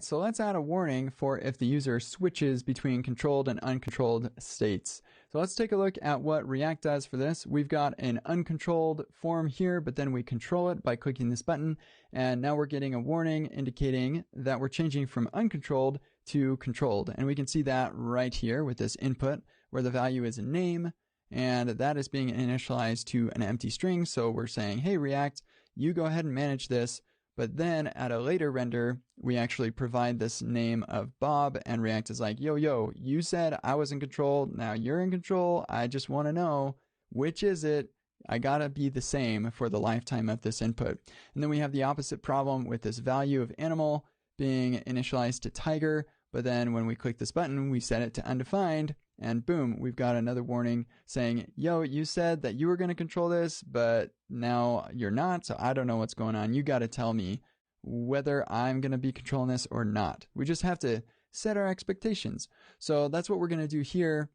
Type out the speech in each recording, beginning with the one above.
So let's add a warning for if the user switches between controlled and uncontrolled states. So let's take a look at what React does for this. We've got an uncontrolled form here, but then we control it by clicking this button. And now we're getting a warning indicating that we're changing from uncontrolled to controlled. And we can see that right here with this input where the value is a name, and that is being initialized to an empty string. So we're saying, hey, React, you go ahead and manage this. But then at a later render, we actually provide this name of Bob, and React is like, yo, you said I was in control, now you're in control, I just want to know, which is it? I gotta be the same for the lifetime of this input. And then we have the opposite problem with this value of animal being initialized to tiger, but then when we click this button, we set it to undefined, and boom, we've got another warning saying, yo, you said that you were going to control this, but now you're not, so I don't know what's going on. You got to tell me whether I'm going to be controlling this or not. We just have to set our expectations. So that's what we're going to do here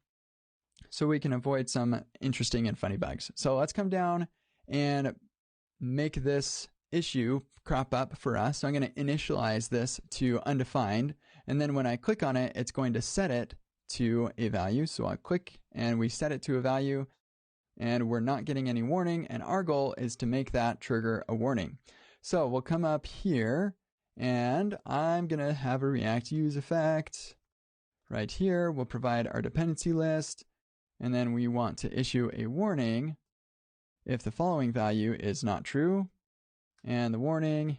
so we can avoid some interesting and funny bugs. So let's come down and make this issue crop up for us. So I'm going to initialize this to undefined, and then when I click on it, it's going to set it to a value. So I click and we set it to a value, and we're not getting any warning, and our goal is to make that trigger a warning. So we'll come up here, and I'm gonna have a React use effect right here. We'll provide our dependency list, and then we want to issue a warning if the following value is not true, and the warning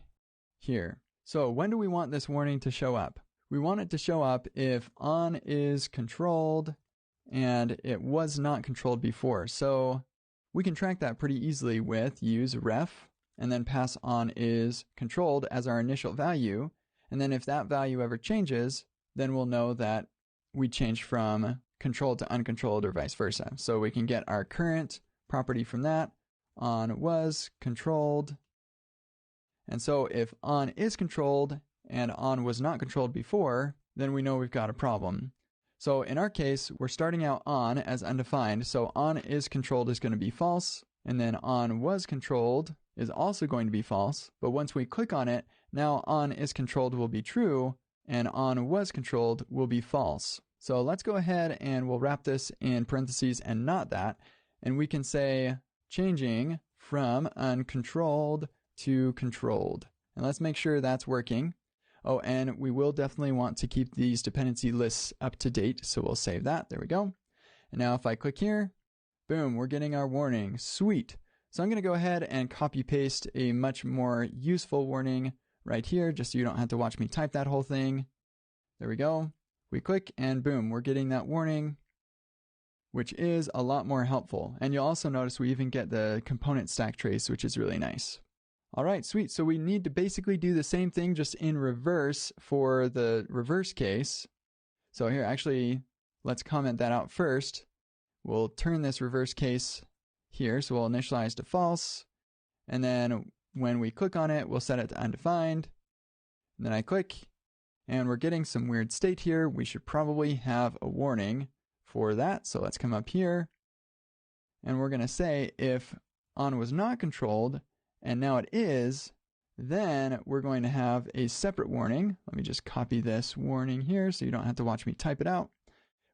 here. So when do we want this warning to show up? We want it to show up if on is controlled and it was not controlled before. So we can track that pretty easily with use ref and then pass on is controlled as our initial value. And then if that value ever changes, then we'll know that we changed from controlled to uncontrolled or vice versa. So we can get our current property from that. On was controlled. And so if on is controlled and on was not controlled before, then we know we've got a problem. So in our case, we're starting out on as undefined. So on is controlled is going to be false. And then on was controlled is also going to be false. But once we click on it, now on is controlled will be true and on was controlled will be false. So let's go ahead and we'll wrap this in parentheses and not that. And we can say changing from uncontrolled to controlled. And let's make sure that's working. Oh, and we will definitely want to keep these dependency lists up to date. So we'll save that. There we go. And now if I click here, boom, we're getting our warning. Sweet. So I'm going to go ahead and copy paste a much more useful warning right here, just so you don't have to watch me type that whole thing. There we go. We click and boom, we're getting that warning, which is a lot more helpful. And you'll also notice we even get the component stack trace, which is really nice. All right, sweet. So we need to basically do the same thing just in reverse for the reverse case. So here, actually, let's comment that out first. We'll turn this reverse case here. So we'll initialize to false. And then when we click on it, we'll set it to undefined. And then I click and we're getting some weird state here. We should probably have a warning for that. So let's come up here and we're going to say if on was not controlled, and now it is, then we're going to have a separate warning. Let me just copy this warning here so you don't have to watch me type it out,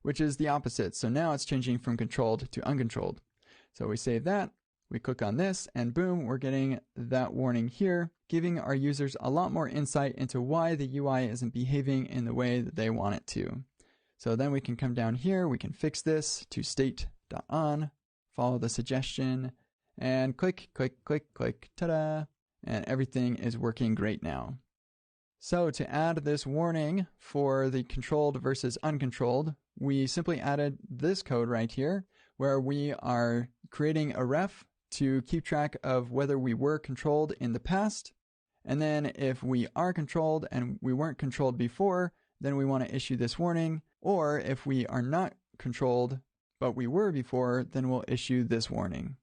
which is the opposite. So now it's changing from controlled to uncontrolled. So we save that, we click on this, and boom, we're getting that warning here, giving our users a lot more insight into why the UI isn't behaving in the way that they want it to. So then we can come down here, we can fix this to state.on, follow the suggestion, and click, click, click, click, ta-da, and everything is working great now. So to add this warning for the controlled versus uncontrolled, we simply added this code right here, where we are creating a ref to keep track of whether we were controlled in the past, and then if we are controlled and we weren't controlled before, then we want to issue this warning, or if we are not controlled, but we were before, then we'll issue this warning.